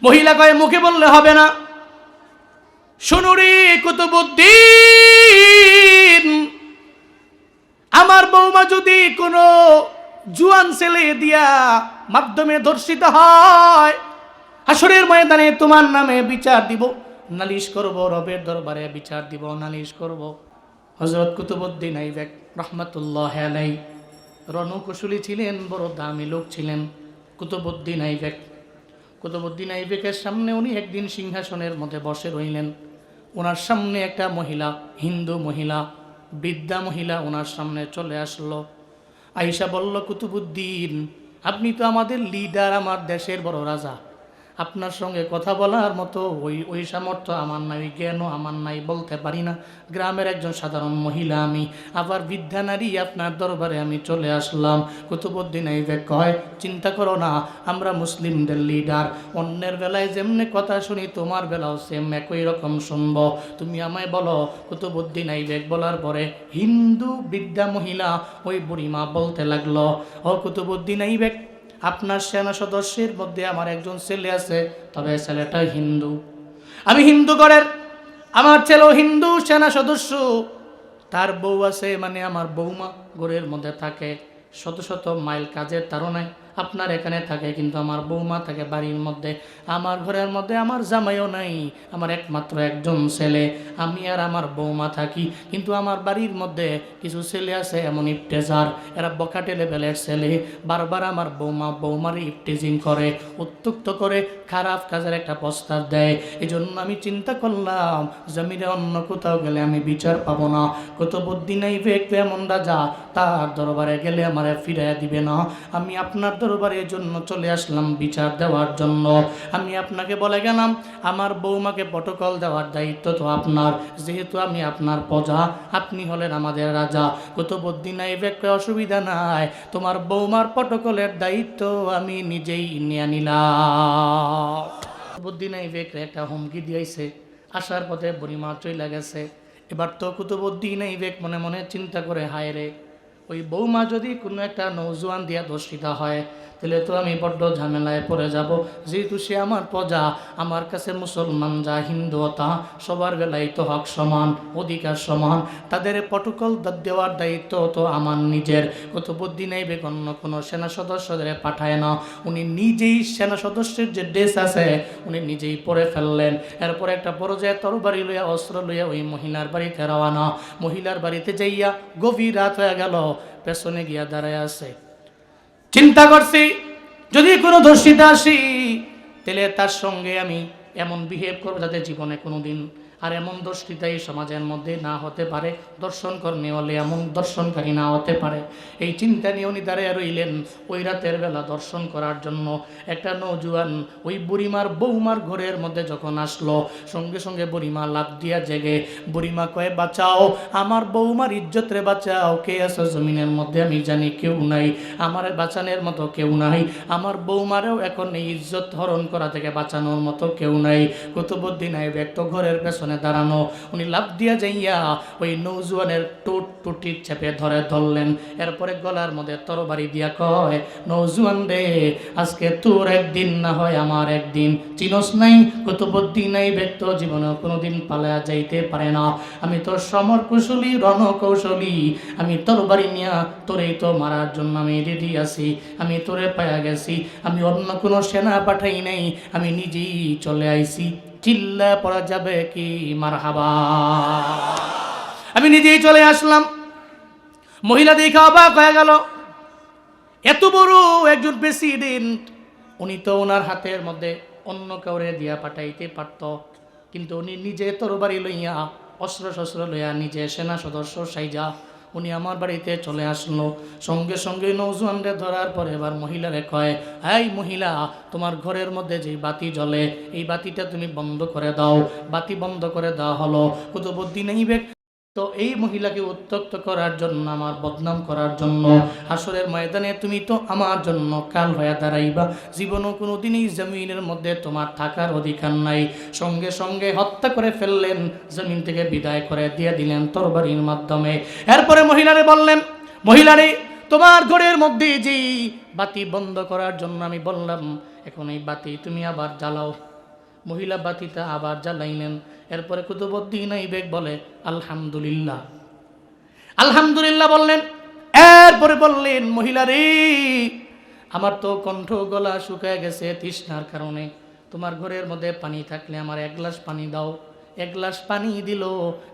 মহিলা কয় মুখে বললে হবে না, শুনুরি কুতুবউদ্দিন, আমার বৌমা যদি কোনো জুয়ান ছেলে দিয়া মাধ্যমে ধর্ষিত হয়, হাসরের ময়দানে তোমার নামে বিচার দিব, নালিশ করব, রবের দরবারে বিচার দিব, নালিশ করব। হযরত কুতুবউদ্দিন আইবেক রহমাতুল্লাহ আলাইহি রণকুশলী ছিলেন, বড় দামি লোক ছিলেন কুতুবউদ্দিন আইবেক। কুতুবউদ্দিন আইবেকের সামনে উনি একদিন সিংহাসনের মধ্যে বসে রইলেন। ওনার সামনে একটা মহিলা, হিন্দু মহিলা, বৃদ্ধা মহিলা ওনার সামনে চলে আসলো। আয়েশা বলল, কুতুবউদ্দিন, আপনি তো আমাদের লিডার, আমার দেশের বড় রাজা, আপনার সঙ্গে কথা বলার মতো ওই সামর্থ্য আমার নাই, ওই জ্ঞানও আমার নাই, বলতে পারি না। গ্রামের একজন সাধারণ মহিলা আমি, আবার বৃদ্ধা নারী, আপনার দরবারে আমি চলে আসলাম। কুতুবউদ্দিন আইবেক কয়, চিন্তা করো না, আমরা মুসলিমদের লিডার, অন্যের বেলায় যেমনি কথা শুনি তোমার বেলাও সেম একই রকম শুনব, তুমি আমায় বলো। কুতুবউদ্দিন আইবেক বলার পরে হিন্দু বৃদ্ধা মহিলা, ওই বুড়িমা বলতে লাগলো, ও কুতুবউদ্দিন আইবেক, আপনার সেনা সদস্যের মধ্যে আমার একজন ছেলে আছে, তবে ছেলেটা হিন্দু, আমি হিন্দু ঘরের, আমার ছেলেও হিন্দু সেনা সদস্য, তার বউ আছে, মানে আমার বৌমা ঘরের মধ্যে থাকে, শত শত মাইল কাজের তাড়নায় আপনার এখানে থাকে, কিন্তু আমার বৌমা থাকে বাড়ির মধ্যে, আমার ঘরের মধ্যে আমার জামাইও নাই, আমার একমাত্র একজন ছেলে, আমি আর আমার বৌমা থাকি, কিন্তু আমার বাড়ির মধ্যে কিছু ছেলে আছে এমন ইফতেজার, এরা বকাটে লেভেলের ছেলে, বারবার আমার বৌমার ইফতেজিং করে, উত্ত্যক্ত করে, খারাপ কাজের একটা প্রস্তাব দেয়। এই জন্য আমি চিন্তা করলাম, জমিনে অন্য কোথাও গেলে আমি বিচার পাবো না, কুতুবউদ্দিন আইবেক এমন রাজা, তার দরবারে গেলে আমার ফিরাইয়া দিবে না, আমি আপনার দরবারের জন্য চলে আসলাম বিচার দেওয়ার জন্য। আমি আপনাকে বলে গেলাম, আমার বৌমাকে প্রটোকল দেওয়ার দায়িত্ব তো আপনার, যেহেতু আমি আপনার প্রজা, আপনি হলেন আমাদের রাজা। কুতুবউদ্দিন আইবেককে অসুবিধা নাই, তোমার বৌমার প্রটোকলের দায়িত্ব আমি নিজেই নিয়ে নিলাম। কুতুবউদ্দিন আইবেককে একটা হুমকি দিয়েছে, আসার পথে বুড়িমা চলে গেছে। এবার তো কুতুবউদ্দিন আইবেক মনে মনে চিন্তা করে, হায় রে, ওই বৌমা যদি কোনো একটা নৌজওয়ান দিয়া দর্শিতা হয়, তাহলে তো আমি বড্ড ঝামেলায় পড়ে যাব, যেহেতু সে আমার প্রজা, আমার কাছে মুসলমান যা হিন্দু তা সবার বেলায় তো হক সমান, অধিকার সমান, তাদের প্রটোকল দেওয়ার দায়িত্ব তো আমার নিজের। কুতুবউদ্দিন আইবেক অন্য কোনো সেনা সদস্যদের পাঠায় না, উনি নিজেই সেনা সদস্যের যে ড্রেস আছে উনি নিজেই পরে ফেললেন। এরপর একটা পর্যায়ে তরবারি লইয়া, অস্ত্র লইয়া ওই মহিলার বাড়িতে রওনা। মহিলার বাড়িতে যাইয়া গভীর রাত হয়ে গেল, পেছনে গিয়া দাঁড়ায় আছে, চিন্তা করছি যদি কোনো ধর্ষিতা আসি, তাহলে তার সঙ্গে আমি এমন বিহেভ করবো যাতে জীবনে কোনো দিন আর এমন দর্শিতাই সমাজের মধ্যে না হতে পারে, দর্শন কর্মী হলে এমন দর্শনকারী না হতে পারে। এই চিন্তা নিয়ে উনি দাঁড়িয়ে রইলেন। ওই রাতের বেলা দর্শন করার জন্য একটা নৌজওয়ান ওই বুড়িমার বৌমার ঘরের মধ্যে যখন আসলো, সঙ্গে সঙ্গে বুড়িমা লাফ দিয়া জেগে, বুড়িমা কয়ে, বাঁচাও, আমার বৌমার ইজ্জত রে বাঁচাও, কে আছে জমিনের মধ্যে আমি জানি কেউ নাই, আমার বাঁচানোর মতো কেউ নাই, আমার বৌমারেও এখন এই ইজ্জত হরণ করা থেকে বাঁচানোর মতো কেউ নাই। কুতুবউদ্দিন আইবেক তো ঘরের পেছনে দাঁড়ানো, উনি লাফ দিয়া যাইয়া ওই নৌজওয়ানের টুটি চেপে ধরলেন। এরপরে গলার মধ্যে তরবারি দিয়া কয়, নৌজওয়ান রে, আজকে তোর একদিন না হয় আমার একদিন, চিনস নাই কুতুবউদ্দিন আইবেক তো জীবনে কোনোদিন পালায়া যাইতে পারে না, আমি তোর সমর কুশলী, রণকৌশলী, আমি তরবারি নিয়া তোরেই তো মারার জন্য আমি রেডি আছি, আমি তোরে পায়া গেছি, আমি অন্য কোনো সেনা পাঠাই নাই, আমি নিজেই চলে আইছি। চিল্লা পড়া যাবে কি মারহাবা, আমি নিজেই চলে আসলাম। মহিলা দেখে অবাক হয়ে গেল, এত বড় একজন প্রেসিডেন্ট, উনি তো ওনার হাতের মধ্যে অন্য কাউরে দিয়া পাঠাইতে পারত, কিন্তু উনি নিজে তরবারি লইয়া, অস্ত্র শস্ত্র লইয়া, নিজে সেনা সদস্য সাইজা উনি আমার বাড়িতে চলে আসলো। সঙ্গে সঙ্গে নৌজওয়ানরে ধরার পরে এবার মহিলারে কয়, এই মহিলা, তোমার ঘরের মধ্যে যে বাতি জ্বলে, এই বাতিটা তুমি বন্ধ করে দাও। বাতি বন্ধ করে দেওয়া হলো। কুতুবউদ্দিন আইবেক তো এই মহিলাকে উত্ত্যক্ত করার জন্য, আমার বদনাম করার জন্য, হাসরের ময়দানে তুমি তো আমার জন্য কাল হয়ে দাঁড়াইবা, জীবনও কোনো দিনই জমিনের মধ্যে তোমার থাকার অধিকার নাই। সঙ্গে সঙ্গে হত্যা করে ফেললেন, জমিন থেকে বিদায় করে দিয়ে দিলেন তরবারির মাধ্যমে। এরপরে মহিলারে বললেন, মহিলারে, তোমার ঘরের মধ্যে যে বাতি বন্ধ করার জন্য আমি বললাম, এখন এই বাতি তুমি আবার জ্বালাও। মহিলা বাতিটা আবার জ্বালাইলেন। এরপরে কুতুবউদ্দিন আইবেক বলে আলহামদুলিল্লাহ, আলহামদুলিল্লাহ বললেন। এরপরে বললেন, মহিলা রে, আমার তো কণ্ঠ গলা শুকায় গেছে তৃষ্ণার কারণে, তোমার ঘরের মধ্যে পানি থাকলে আমার এক গ্লাস পানি দাও। এক গ্লাস পানি দিল,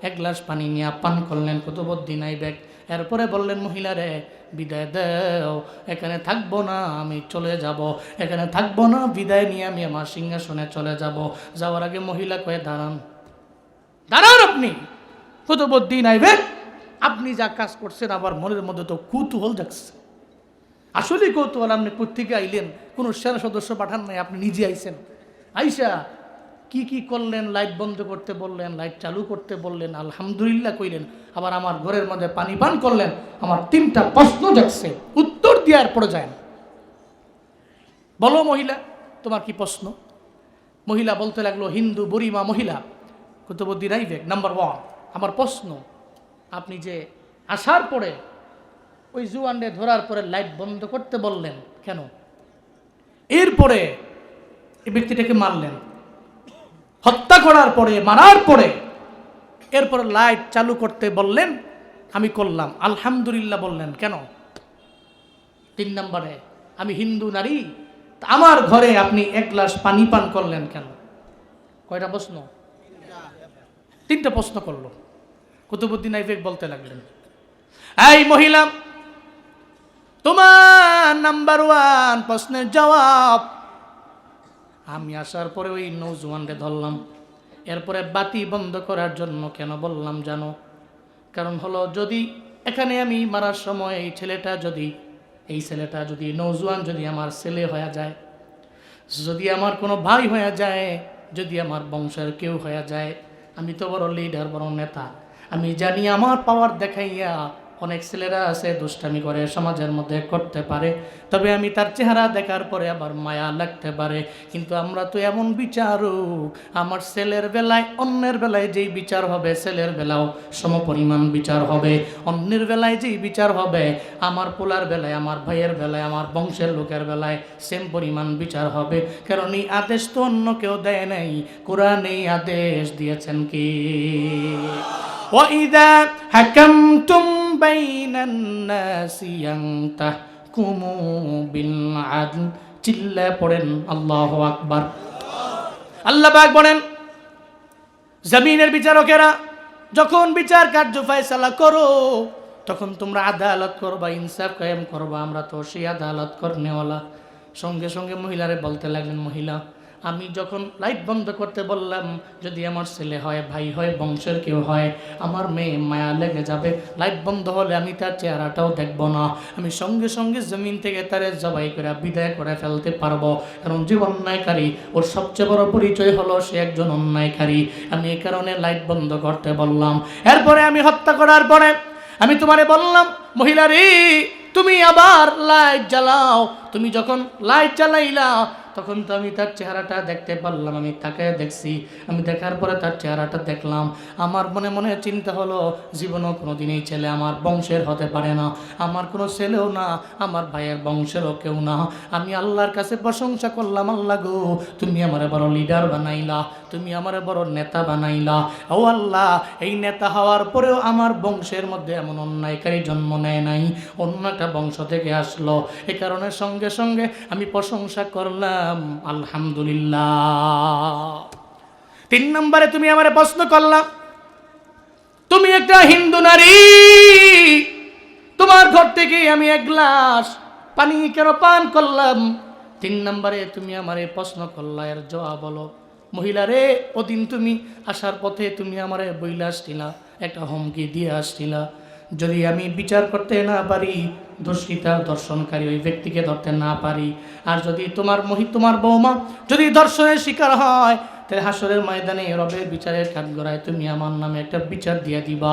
এক গ্লাস পানি নিয়ে পান করলেন কুতুবউদ্দিন আইবেক। এরপরে বললেন, মহিলা রে, বিদায় দাও, এখানে থাকবো না, আমি চলে যাব, এখানে থাকবো না, বিদায় নিয়ে আমি আমার সিংহাসনে চলে যাব। যাওয়ার আগে মহিলা কয়ে, দাঁড়ান, দাঁড়ান আপনি কুতুবউদ্দিন আইবেক, আপনি যা কাজ করছেন আমার মনের মধ্যে তো কৌতূহল জাগছে। আসলে কৌতূহল, আপনি কোত্থেকে আইলেন? কোনো সেনা সদস্য পাঠান নাই, আপনি নিজে আইছেন। আইসা কি কি করলেন? লাইট বন্ধ করতে বললেন, লাইট চালু করতে বললেন, আলহামদুলিল্লাহ কইলেন, আবার আমার ঘরের মধ্যে পানি পান করলেন। আমার 3টা প্রশ্ন জাগছে, উত্তর দেওয়ার পরে যায় না। বলো মহিলা, তোমার কি প্রশ্ন? মহিলা বলতে লাগলো, হিন্দু বুড়িমা মহিলা কুতুবউদ্দিন আইবেক, নাম্বার 1, আমার প্রশ্ন, আপনি যে আসার পরে ওই জুয়ানরে ধরার পরে লাইট বন্ধ করতে বললেন কেন? এরপরে এই ব্যক্তিটাকে মারলেন, হত্যা করার পরে, মারার পরে এরপর লাইট চালু করতে বললেন, আমি করলাম, আলহামদুলিল্লাহ বললেন কেন? 3 নম্বরে, আমি হিন্দু নারী, আমার ঘরে আপনি 1 গ্লাস পানি পান করলেন কেন? কয়টা প্রশ্ন? 3টা প্রশ্ন করলো। কুতুবউদ্দিন আইবেক বলতে লাগলেন, এই মহিলা, তোমার নাম্বার 1 প্রশ্নের জবাব, আমি আসার পরে ওই নৌজওয়ানকে ধরলাম। এরপরে বাতি বন্ধ করার জন্য কেন বললাম জানো? কারণ হলো, যদি এখানে আমি মারার সময় এই ছেলেটা যদি নৌজওয়ান যদি আমার ছেলে হয়ে যায়, যদি আমার কোনো ভাই হয়ে যায়, যদি আমার বংশের কেউ হয়ে যায়, আমি তো বড় লিডার, বড় নেতা, আমি জানি আমার পাওয়ার দেখাইয়া অনেক ছেলেরা আছে দুষ্টামি করে, সমাজের মধ্যে করতে পারে, তবে আমি তার চেহারা দেখার পরে আবার মায়া লাগতে পারে। কিন্তু আমরা তো এমন বিচারক, আমার ছেলের বেলায় অন্যের বেলায় যেই বিচার হবে, ছেলের বেলাও সমপরিমাণ বিচার হবে। অন্যের বেলায় যেই বিচার হবে, আমার পোলার বেলায়, আমার ভাইয়ের বেলায়, আমার বংশের লোকের বেলায় সেম পরিমাণ বিচার হবে। কারণ এই আদেশ তো অন্য কেউ দেয় নাই, কোরআন এই আদেশ দিয়েছেন কি, وَإِذَا حَكَمْتُمْ بَيْنَ النَّاسِ أَن تَحْكُمُوا بِالْعَدْلِ। চিল্লায় পড়েন আল্লাহু আকবার। আল্লাহ পাক বলেন, জমিনের বিচারকেরা যখন বিচার কার্য ফয়সালা করো, তখন তোমরা আদালত করবা, ইনসাফ কায়েম করবা। আমরা তো সেই আদালত করনেওয়ালা। সঙ্গে সঙ্গে মহিলারে বলতে লাগলেন, মহিলা, আমি যখন লাইট বন্ধ করতে বললাম, যদি আমার ছেলে হয়, ভাই হয়, বংশের কেউ হয়, আমার মেয়ে মায়া লেগে যাবে। লাইট বন্ধ হলে আমি তার চেহারাটাও দেখব না, আমি সঙ্গে সঙ্গে জমিন থেকে তারে জবাই করে বিদায় করে ফেলতে পারবো। কারণ যে অন্যায়কারী, ওর সবচেয়ে বড় পরিচয় হলো সে একজন অন্যায়কারী। আমি এই কারণে লাইট বন্ধ করতে বললাম। এরপরে আমি হত্যা করার পরে আমি তোমারে বললাম, মহিলা রে, তুমি আবার লাইট জ্বালাও। তুমি যখন লাইট জ্বালাইলা, তখন তো আমি তার চেহারাটা দেখতে পারলাম। আমি তাকে দেখছি, আমি দেখার পরে তার চেহারাটা দেখলাম। আমার মনে মনে চিন্তা হলো, জীবনও কোনো দিনই ছেলে আমার বংশের হতে পারে না, আমার কোনো ছেলেও না, আমার ভাইয়ের বংশেরও কেউ না। আমি আল্লাহর কাছে প্রশংসা করলাম, আল্লাহ গো, তুমি আমার বড় লিডার বানাইলা, তুমি আমার বড় নেতা বানাইলা। ও আল্লাহ, এই নেতা হওয়ার পরেও আমার বংশের মধ্যে এমন অন্যায়কারী জন্ম নেয় নাই, অন্য একটা বংশ থেকে আসলো। এ কারণে সঙ্গে সঙ্গে আমি প্রশংসা করলাম, আলহামদুলিল্লাহ। 3 নম্বরে তুমি আমারে প্রশ্ন করলাম, তুমি একটা হিন্দু নারী, তোমার ঘর থেকে আমি 1 গ্লাস পানি কেন পান করলাম? 3 নম্বরে তুমি আমারে প্রশ্ন করলা, এর জবাব বলো। মহিলা রে, ওদিন তুমি আসার পথে তুমি আমারে বইলা আসছিলা, একটা হুমকি দিয়ে আসছিলা, যদি আমি বিচার করতে না পারি, দর্শিতা দর্শনকারী ওই ব্যক্তিকে ধরতে না পারি, আর যদি তোমার বৌমা যদি দর্শনের শিকার হয়, তাহলে হাসরের ময়দানে রবের বিচারের কাঠগড়ায় তুমি আমার নামে একটা বিচার দিয়ে দিবা।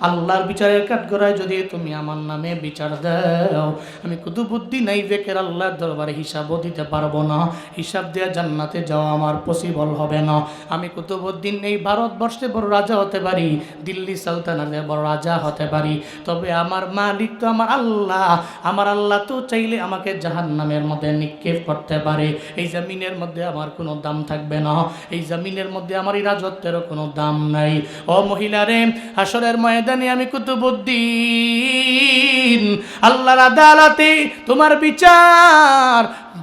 আল্লাহর বিচারের কাঠগড়ায় যদি তুমি আমার নামে বিচার দাও, আমি কুতুবুদ্দিন আইবেকের আল্লাহর দরবারে হিসাবও দিতে পারবো না। হিসাব দিয়ে জান্নাতে যাওয়া আমার পসিবল হবে না। আমি কুতুবুদ্দিন এই ভারতবর্ষে বড় রাজা হতে পারি, দিল্লি সালতানাতে বড় রাজা হতে পারি, তবে আমার মালিক তো আমার আল্লাহ। আমার আল্লাহ তো চাইলে আমাকে জাহান্নামের মধ্যে নিক্ষেপ করতে পারে। এই জমিনের মধ্যে আমার কোনো দাম থাকবে না, এই জমিনের মধ্যে আমার এই রাজত্বেরও কোনো দাম নাই। ও মহিলারে, হাসরের ময়দানে আমি কুতুবুদ্দিন আল্লাহর আদালতে তোমার বিচার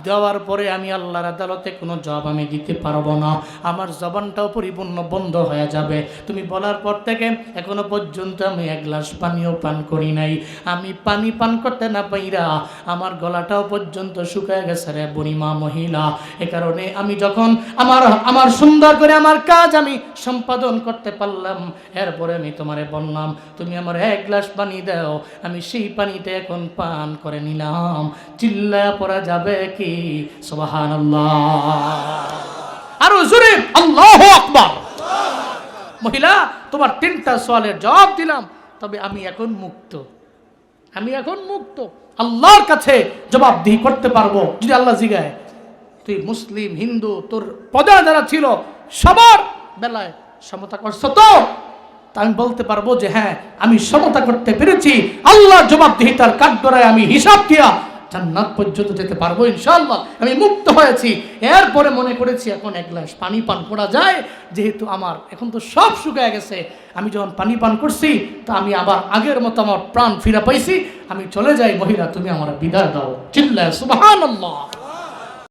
দেওয়ার পরে আমি আল্লাহর আদালতে কোনো জবাব আমি দিতে পারবো না। আমার জবানটাও পরিপূর্ণ বন্ধ হয়ে যাবে। তুমি বলার পর থেকে এখনো পর্যন্ত আমি এক গ্লাস পানিও পান করি নাই। আমি পানি পান করতে না পাইরা আমার গলাটাও পর্যন্ত শুকায় গেছে রে বুড়িমা মহিলা। এ কারণে আমি যখন আমার সুন্দর করে আমার কাজ আমি সম্পাদন করতে পারলাম, এরপরে আমি তোমারে বললাম তুমি আমার এক গ্লাস পানি দাও। আমি সেই পানিতে এখন পান করে নিলাম। চিল্লায়া পড়া যাবে কি? সুবহানাল্লাহ। আরো জোরে আল্লাহু আকবার। মহিলা, তোমার 3টা সওয়ালের জবাব দিলাম, তবে আমি এখন মুক্ত। আমি এখন মুক্ত, আল্লাহর কাছে জবাবদিহি করতে পারবো। যদি আল্লাহ জিগায় তুই মুসলিম হিন্দু তোর পদে যারা ছিল সবার বেলায় সমতা করছো তো, তা আমি বলতে পারবো যে হ্যাঁ আমি সমতা করতে পেরেছি। আল্লাহ জবাবদিহিতার কাঠগড়ায় আমি হিসাব দিয়া জান্নাত পর্যন্ত যেতে পারবো ইনশাআল্লাহ। আমি মুক্ত হয়েছি। এরপরে মনে করেছি এখন এক গ্লাস পানি পান করা যায়, যেহেতু আমার এখন তো সব শুকায় গেছে। আমি যখন পানি পান করছি তা আমি আবার আগের মতো আমার প্রাণ ফিরে পাইছি। আমি চলে যাই। মহিলা, তুমি আমার বিদায় দাও। চিল্লায় সুবহানাল্লাহ।